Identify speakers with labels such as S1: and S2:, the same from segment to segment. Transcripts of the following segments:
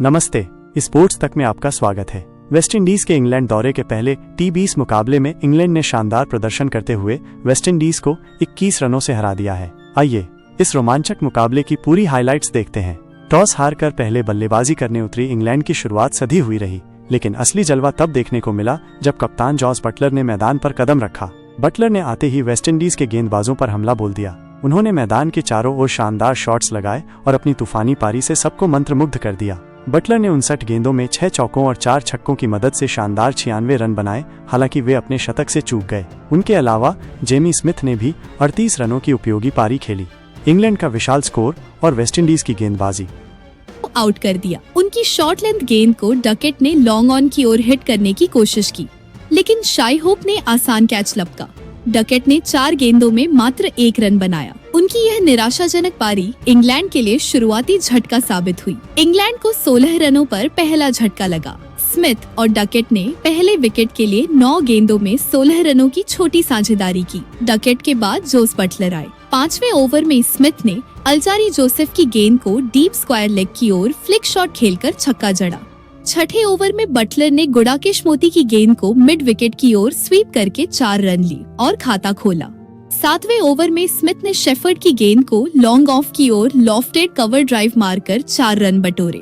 S1: नमस्ते, स्पोर्ट्स तक में आपका स्वागत है। वेस्टइंडीज के इंग्लैंड दौरे के पहले T20 मुकाबले में इंग्लैंड ने शानदार प्रदर्शन करते हुए वेस्टइंडीज को 21 रनों से हरा दिया है। आइए इस रोमांचक मुकाबले की पूरी हाइलाइट्स देखते हैं। टॉस हारकर पहले बल्लेबाजी करने उतरी इंग्लैंड की शुरुआत सधी हुई रही, लेकिन असली जलवा तब देखने को मिला जब कप्तान जॉस बटलर ने मैदान पर कदम रखा। बटलर ने आते ही वेस्टइंडीज के गेंदबाजों पर हमला बोल दिया। उन्होंने मैदान के चारों ओर शानदार शॉट्स लगाए और अपनी तूफानी पारी से सबको मंत्रमुग्ध कर दिया। बटलर ने 59 गेंदों में 6 चौकों और 4 छक्कों की मदद से शानदार 96 रन बनाए, हालांकि वे अपने शतक से चूक गए। उनके अलावा जेमी स्मिथ ने भी 38 रनों की उपयोगी पारी खेली। इंग्लैंड का विशाल स्कोर और वेस्टइंडीज की गेंदबाजी
S2: आउट कर दिया। उनकी शॉर्ट लेंथ गेंद को डकेट ने लॉन्ग ऑन की ओर हिट करने की कोशिश की, लेकिन शाई होप ने आसान कैच लपका। डकेट ने 4 गेंदों में मात्र 1 रन बनाया। उनकी यह निराशाजनक पारी इंग्लैंड के लिए शुरुआती झटका साबित हुई। इंग्लैंड को 16 रनों पर पहला झटका लगा। स्मिथ और डकेट ने पहले विकेट के लिए 9 गेंदों में 16 रनों की छोटी साझेदारी की। डकेट के बाद जोस बटलर आए। 5वें ओवर में स्मिथ ने अल्जारी जोसेफ की गेंद को डीप स्क्वायर लेग की ओर फ्लिक शॉट खेलकर छक्का जड़ा। 6ठे ओवर में बटलर ने गुडाकेश मोती की गेंद को मिड विकेट की ओर स्वीप करके 4 रन ली और खाता खोला। 7वें ओवर में स्मिथ ने शेफर्ड की गेंद को लॉन्ग ऑफ की ओर लॉफ्टेड कवर ड्राइव मारकर 4 रन बटोरे,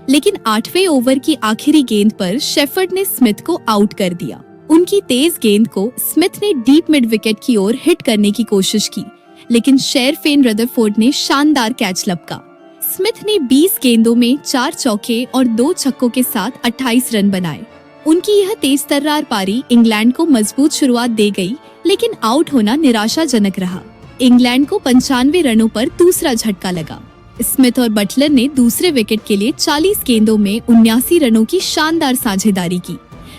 S2: लेकिन 8वें ओवर की आखिरी गेंद पर शेफर्ड ने स्मिथ को आउट कर दिया। उनकी तेज गेंद को स्मिथ ने डीप मिड विकेट की ओर हिट करने की कोशिश की, लेकिन शेरफेन रदरफोर्ड ने शानदार कैच लपका। स्मिथ ने 20 गेंदों में 4 चौके और 2 छक्कों के साथ 28 रन बनाए। उनकी यह तेज तर्रार पारी इंग्लैंड को मजबूत शुरुआत दे गई, लेकिन आउट होना निराशाजनक रहा। इंग्लैंड को 95 रनों पर दूसरा झटका लगा। स्मिथ और बटलर ने दूसरे विकेट के लिए 40 गेंदों में 79 रनों की शानदार साझेदारी की,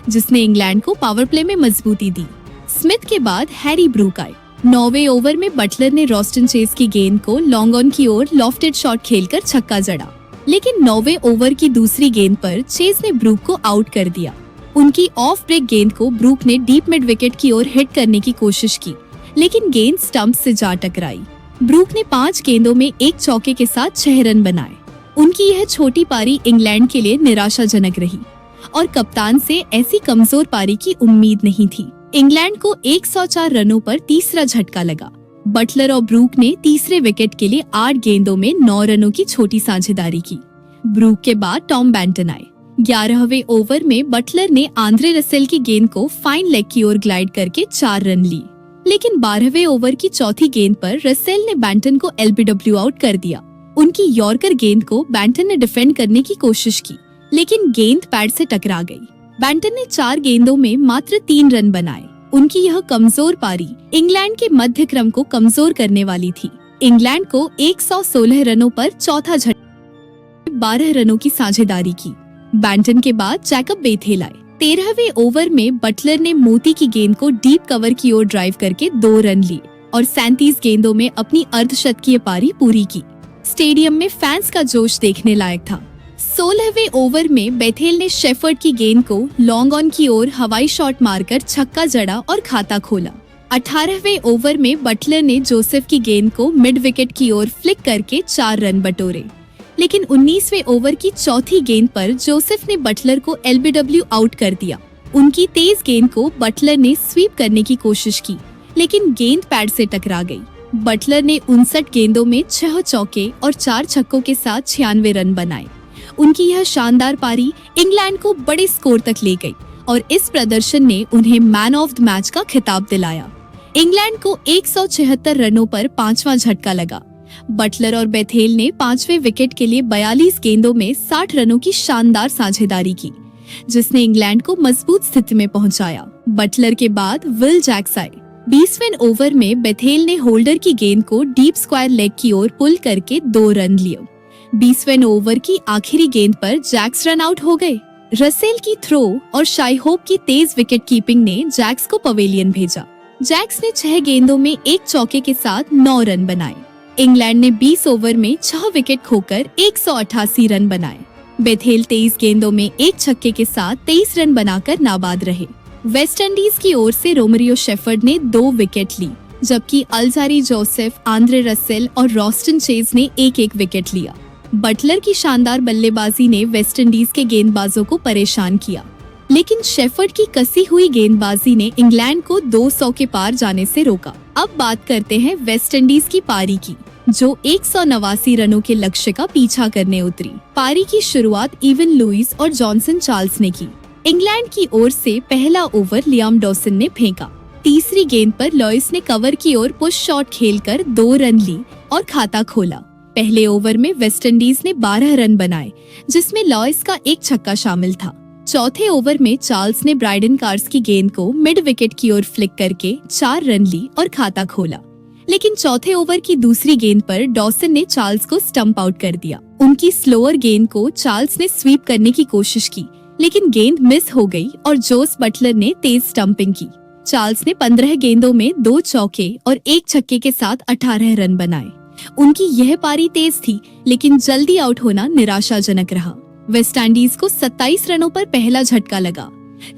S2: जिसने इंग्लैंड को पावर प्ले में मजबूती दी। स्मिथ के बाद हैरी ब्रूक आए। 9वें ओवर में बटलर ने रॉस्टन चेज की गेंद को लॉन्ग ऑन की ओर लॉफ्टेड शॉट खेलकर छक्का जड़ा, लेकिन 9वें ओवर की दूसरी गेंद पर चेज ने ब्रूक को आउट कर दिया। उनकी ऑफ ब्रेक गेंद को ब्रूक ने डीप मिड विकेट की ओर हिट करने की कोशिश की, लेकिन गेंद स्टंप से जा टकराई। ब्रूक ने 5 गेंदों में 1 चौके के साथ 6 रन बनाए। उनकी यह छोटी पारी इंग्लैंड के लिए निराशाजनक रही और कप्तान से ऐसी कमजोर पारी की उम्मीद नहीं थी। इंग्लैंड को 104 रनों पर तीसरा झटका लगा। बटलर और ब्रूक ने तीसरे विकेट के लिए 8 गेंदों में 9 रनों की छोटी साझेदारी की। ब्रूक के बाद टॉम बैंटन आए। 11वें ओवर में बटलर ने आंद्रे रसेल की गेंद को फाइन लेग की ओर ग्लाइड करके 4 रन ली, लेकिन 12वें ओवर की चौथी गेंद पर रसेल ने बैंटन को LBW आउट कर दिया। उनकी यॉर्कर गेंद को बैंटन ने डिफेंड करने की कोशिश की, लेकिन गेंद पैड से टकरा गई। बैंटन ने 4 गेंदों में मात्र 3 रन बनाए। उनकी यह कमजोर पारी इंग्लैंड के मध्य क्रम को कमजोर करने वाली थी। इंग्लैंड को 116 रनों पर चौथा झटका 12 रनों की साझेदारी की। बैंटन के बाद जैकब बेथेल आए। 13वें ओवर में बटलर ने मोती की गेंद को डीप कवर की ओर ड्राइव करके 2 रन लिए और 37 गेंदों में अपनी अर्धशतकीय पारी पूरी की। स्टेडियम में फैंस का जोश देखने लायक था। 16वें ओवर में बेथेल ने शेफर्ड की गेंद को लॉन्ग ऑन की ओर हवाई शॉट मारकर छक्का जड़ा और खाता खोला। 18वें ओवर में बटलर ने जोसेफ की गेंद को मिड विकेट की ओर फ्लिक करके 4 रन बटोरे, लेकिन 19वें ओवर की चौथी गेंद पर जोसेफ ने बटलर को LBW आउट कर दिया। उनकी तेज गेंद को बटलर ने स्वीप करने की कोशिश की, लेकिन गेंद पैड से टकरा गई। बटलर ने 59 गेंदों में 6 चौके और 4 छक्कों के साथ 96 रन बनाए। उनकी यह शानदार पारी इंग्लैंड को बड़े स्कोर तक ले गई और इस प्रदर्शन ने उन्हें मैन ऑफ द मैच का खिताब दिलाया। इंग्लैंड को 176 रनों पर 5वां झटका लगा। बटलर और बेथेल ने 5वें विकेट के लिए 42 गेंदों में 60 रनों की शानदार साझेदारी की, जिसने इंग्लैंड को मजबूत स्थिति में पहुंचाया। बटलर के बाद विल जैक्स आए। 20वें ओवर में बेथेल ने होल्डर की गेंद को डीप स्क्वायर लेग की ओर पुल करके 2 रन लिए। 20वें ओवर की आखिरी गेंद पर जैक्स रन आउट हो गए। रसेल की थ्रो और शाई होप की तेज विकेट कीपिंग ने जैक्स को पवेलियन भेजा। जैक्स ने 6 गेंदों में 1 चौके के साथ 9 रन बनाए। इंग्लैंड ने 20 ओवर में 6 विकेट खोकर 188 रन बनाए। बेथेल 23 गेंदों में 1 छक्के के साथ 23 रन बनाकर नाबाद रहे। वेस्टइंडीज की ओर से रोमरियो शेफर्ड ने 2 विकेट ली, जबकि अल्जारी जोसेफ, आंद्रे रसेल और रॉस्टन चेज ने 1-1 विकेट लिया। बटलर की शानदार बल्लेबाजी ने वेस्टइंडीज के गेंदबाजों को परेशान किया, लेकिन शेफर्ड की कसी हुई गेंदबाजी ने इंग्लैंड को 200 के पार जाने से रोका। अब बात करते हैं वेस्टइंडीज की पारी की, जो 189 रनों के लक्ष्य का पीछा करने उतरी। पारी की शुरुआत इवन लुइस और जॉनसन चार्ल्स ने की। इंग्लैंड की ओर से पहला ओवर लियाम डॉसन ने फेंका। तीसरी गेंद पर लुइस ने कवर की ओर पुश शॉट खेलकर 2 रन ली और खाता खोला। पहले ओवर में वेस्टइंडीज ने 12 रन बनाए, जिसमें लुइस का एक छक्का शामिल था। चौथे ओवर में चार्ल्स ने ब्राइडन कार्स की गेंद को मिड विकेट की ओर फ्लिक करके 4 रन ली और खाता खोला। लेकिन चौथे ओवर की दूसरी गेंद पर डॉसन ने चार्ल्स को स्टंप आउट कर दिया। उनकी स्लोअर गेंद को चार्ल्स ने स्वीप करने की कोशिश की, लेकिन गेंद मिस हो गई और जोस बटलर ने तेज स्टंपिंग की। चार्ल्स ने 15 गेंदों में 2 चौके और 1 छक्के के साथ 18 रन बनाए। उनकी यह पारी तेज थी, लेकिन जल्दी आउट होना निराशाजनक रहा। वेस्टइंडीज को 27 रनों पर पहला झटका लगा।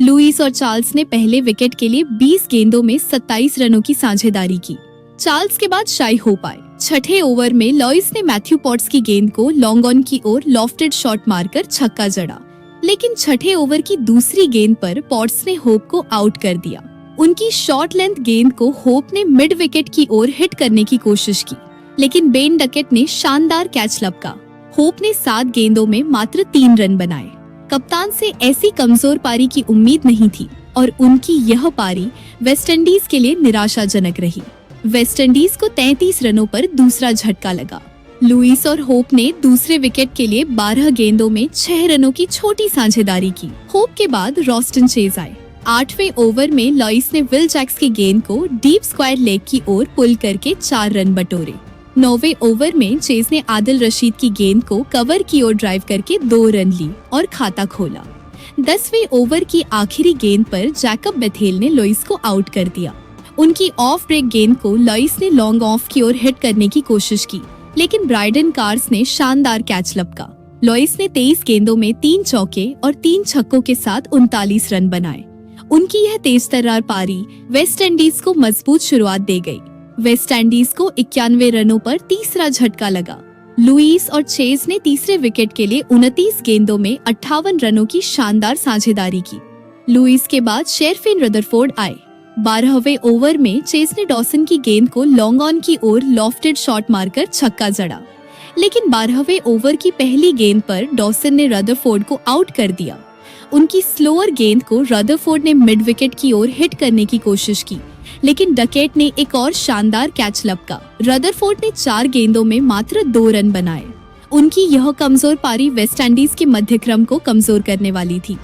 S2: लुइस और चार्ल्स ने पहले विकेट के लिए 20 गेंदों में 27 रनों की साझेदारी की। चार्ल्स के बाद शाई होप आए। छठे ओवर में लुइस ने मैथ्यू पॉट्स की गेंद को लॉन्ग ऑन की ओर लॉफ्टेड शॉट मारकर छक्का जड़ा, लेकिन छठे ओवर की दूसरी गेंद पर पॉट्स ने होप को आउट कर दिया। उनकी शॉर्ट लेंथ गेंद को होप ने मिड विकेट की ओर हिट करने की कोशिश की, लेकिन बेन डकेट ने शानदार कैच लपका। होप ने 7 गेंदों में मात्र 3 रन बनाए। कप्तान से ऐसी कमजोर पारी की उम्मीद नहीं थी और उनकी यह पारी वेस्टइंडीज के लिए निराशाजनक रही। वेस्टइंडीज को 33 रनों पर दूसरा झटका लगा। लुइस और होप ने दूसरे विकेट के लिए 12 गेंदों में 6 रनों की छोटी साझेदारी की। होप के बाद रॉस्टन चेज आए। 8वें ओवर में लुइस ने विल जैक्स की गेंद को डीप स्क्वायर लेग की ओर पुल करके 4 रन बटोरे। 9वें ओवर में चेज ने आदिल रशीद की गेंद को कवर की ओर ड्राइव करके 2 रन ली और खाता खोला। 10वें ओवर की आखिरी गेंद पर जैकब बेथेल ने लुइस को आउट कर दिया। उनकी ऑफ ब्रेक गेंद को लुइस ने लॉन्ग ऑफ की ओर हिट करने की कोशिश की, लेकिन ब्राइडन कार्स ने शानदार कैच लपका। लुइस ने 23 गेंदों में 3 चौके और 3 छक्कों के साथ 39 रन बनाए। उनकी यह तेज तर्रार पारी वेस्टइंडीज को मजबूत शुरुआत दे गई। वेस्टइंडीज को 91 रनों पर तीसरा झटका लगा। लुइस और चेज ने तीसरे विकेट के लिए 29 गेंदों में 58 रनों की शानदार साझेदारी की। लुइस के बाद शेरफिन रदरफोर्ड आए। 12वें ओवर में चेज ने डॉसन की गेंद को लॉन्ग ऑन की ओर लॉफ्टेड शॉट मारकर छक्का जड़ा, लेकिन 12वें ओवर की पहली गेंद पर डॉसन ने रदरफोर्ड को आउट कर दिया। उनकी स्लोअर गेंद को रदरफोर्ड ने मिड विकेट की ओर हिट करने की कोशिश की, लेकिन डकेट ने एक और शानदार कैच लपका। रदरफोर्ड ने 4 गेंदों में मात्र 2 रन बनाए। उनकी यह कमजोर पारी वेस्टइंडीज के मध्यक्रम को कमजोर करने वाली थी।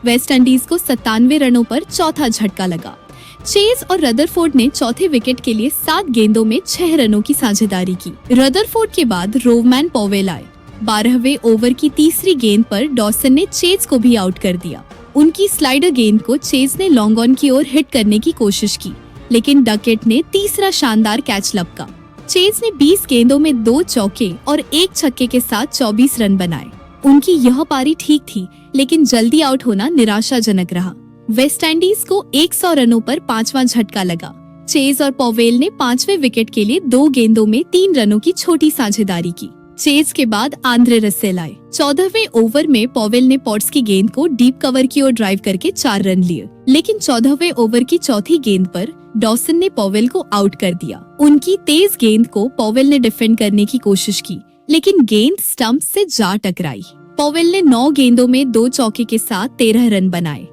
S2: वेस्टइंडीज को 97 रनों पर चौथा झटका लगा। चेज और रदरफोर्ड ने चौथे विकेट के लिए 7 गेंदों में 6 रनों की साझेदारी की। रदरफोर्ड के बाद रोवमैन पॉवेल आए। 12वें ओवर की तीसरी गेंद पर डॉसन ने चेज को भी आउट कर दिया। उनकी स्लाइडर गेंद को चेज ने लॉन्ग ऑन की ओर हिट करने की कोशिश की, लेकिन डकेट ने तीसरा शानदार कैच लपका। चेज ने 20 गेंदों में 2 चौके और 1 छक्के के साथ 24 रन बनाए। उनकी यह पारी ठीक थी, लेकिन जल्दी आउट होना निराशाजनक रहा। वेस्टइंडीज को 100 रनों पर 5वां झटका लगा। चेज और पॉवेल ने 5वें विकेट के लिए 2 गेंदों में 3 रनों की छोटी साझेदारी की। चेज के बाद आंद्रे रसेल आए। 14वें ओवर में पॉवेल ने पॉट्स की गेंद को डीप कवर की ओर ड्राइव करके 4 रन लिए, लेकिन 14वें ओवर की चौथी गेंद पर डॉसन ने पॉवेल को आउट कर दिया। उनकी तेज गेंद को पॉवेल ने डिफेंड करने की कोशिश की, लेकिन गेंद स्टंप से जा टकराई। पॉवेल ने 9 गेंदों में 2 चौके के साथ 13 रन बनाए।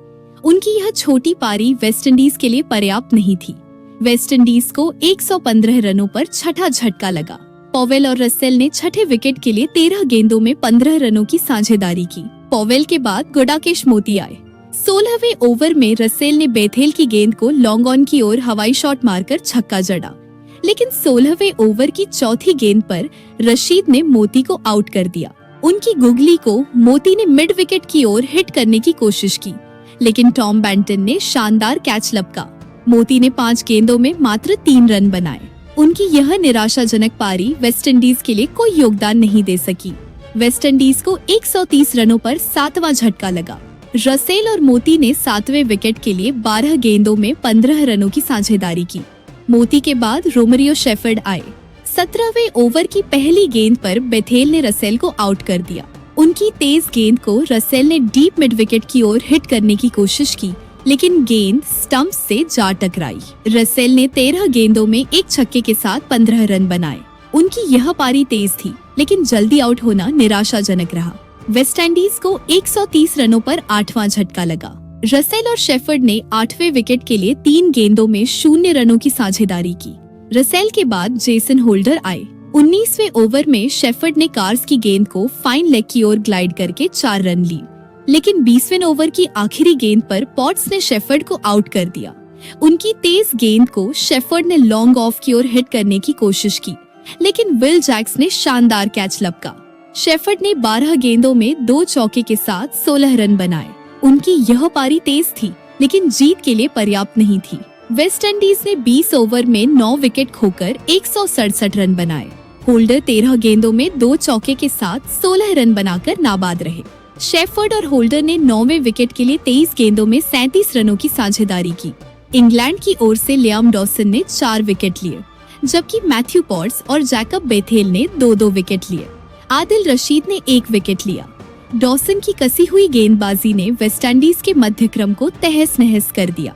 S2: उनकी यह छोटी पारी वेस्टइंडीज के लिए पर्याप्त नहीं थी। वेस्टइंडीज को 115 रनों पर छठा झटका लगा। पॉवेल और रसेल ने छठे विकेट के लिए 13 गेंदों में 15 रनों की साझेदारी की। पॉवेल के बाद गुडाकेश मोती आए। 16वें ओवर में रसेल ने बेथेल की गेंद को लॉन्ग ऑन की ओर हवाई शॉट मारकर छक्का जड़ा, लेकिन 16वें ओवर की चौथी गेंद पर रशीद ने मोती को आउट कर दिया। उनकी गुगली को मोती ने मिड विकेट की ओर हिट करने की कोशिश की, लेकिन टॉम बैंटन ने शानदार कैच लपका। मोती ने 5 गेंदों में मात्र 3 रन बनाए। उनकी यह निराशाजनक पारी वेस्टइंडीज के लिए कोई योगदान नहीं दे सकी। वेस्टइंडीज को 130 रनों पर 7वां झटका लगा। रसेल और मोती ने 7वें विकेट के लिए 12 गेंदों में 15 रनों की साझेदारी की। मोती के बाद रोमरियो शेफर्ड आए। 17वें ओवर की पहली गेंद पर बेथेल ने रसेल को आउट कर दिया। उनकी तेज गेंद को रसेल ने डीप मिड विकेट की ओर हिट करने की कोशिश की, लेकिन गेंद स्टंप से जा टकराई। रसेल ने 13 गेंदों में एक छक्के के साथ 15 रन बनाए। उनकी यह पारी तेज थी, लेकिन जल्दी आउट होना निराशाजनक रहा। वेस्टइंडीज को 130 रनों पर 8वां झटका लगा। रसेल और शेफर्ड ने 8वें विकेट के लिए 3 गेंदों में 0 रनों की साझेदारी की। रसेल के बाद जेसन होल्डर आए। 19वें ओवर में शेफर्ड ने कार्स की गेंद को फाइन लेग की ओर ग्लाइड करके 4 रन ली, लेकिन 20वें ओवर की आखिरी गेंद पर पॉट्स ने शेफर्ड को आउट कर दिया। उनकी तेज गेंद को शेफर्ड ने लॉन्ग ऑफ की ओर हिट करने की कोशिश की, लेकिन विल जैक्स ने शानदार कैच लपका। शेफर्ड ने 12 गेंदों में 2 चौके के साथ 16 रन बनाए। उनकी यह पारी तेज थी, लेकिन जीत के लिए पर्याप्त नहीं थी। वेस्टइंडीज ने 20 ओवर में 9 विकेट खोकर 167 रन बनाए। होल्डर 13 गेंदों में 2 चौके के साथ 16 रन बनाकर नाबाद रहे। शेफर्ड और होल्डर ने 9वें विकेट के लिए 23 गेंदों में 37 रनों की साझेदारी की। इंग्लैंड की ओर से लियाम डॉसन ने 4 विकेट लिए, जबकि मैथ्यू पॉट्स और जैकब बेथेल ने 2-2 विकेट लिए। आदिल रशीद ने 1 विकेट लिया। डॉसन की कसी हुई गेंदबाजी ने वेस्टइंडीज के मध्यक्रम को तहस नहस कर दिया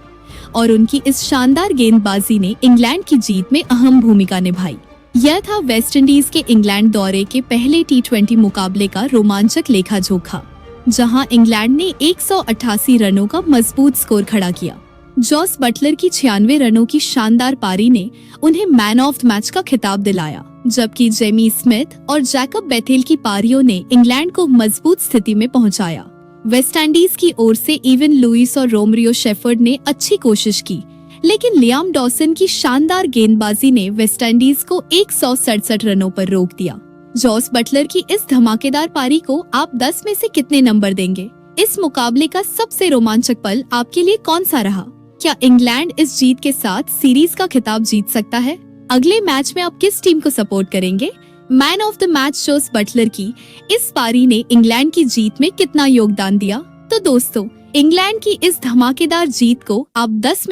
S2: और उनकी इस शानदार गेंदबाजी ने इंग्लैंड की जीत में अहम भूमिका निभाई। यह था वेस्टइंडीज के इंग्लैंड दौरे के पहले T20 मुकाबले का रोमांचक लेखा जोखा, जहां इंग्लैंड ने 188 रनों का मजबूत स्कोर खड़ा किया। जॉस बटलर की 96 रनों की शानदार पारी ने उन्हें मैन ऑफ द मैच का खिताब दिलाया, जबकि जेमी स्मिथ और जैकब बेथेल की पारियों ने इंग्लैंड को मजबूत स्थिति में पहुंचाया। वेस्टइंडीज की ओर से इवन लुइस और रोमरियो शेफर्ड ने अच्छी कोशिश की, लेकिन लियाम डॉसन की शानदार गेंदबाजी ने वेस्टइंडीज को 167 रनों पर रोक दिया। जॉस बटलर की इस धमाकेदार पारी को आप 10 में से कितने नंबर देंगे? इस मुकाबले का सबसे रोमांचक पल आपके लिए कौन सा रहा? क्या इंग्लैंड इस जीत के साथ सीरीज का खिताब जीत सकता है? अगले मैच में आप किस टीम को सपोर्ट करेंगे? Man of the match Jos Buttler की इस पारी ने इंग्लैंड की जीत में कितना योगदान दिया? तो दोस्तों, इंग्लैंड की इस धमाकेदार जीत को आप 10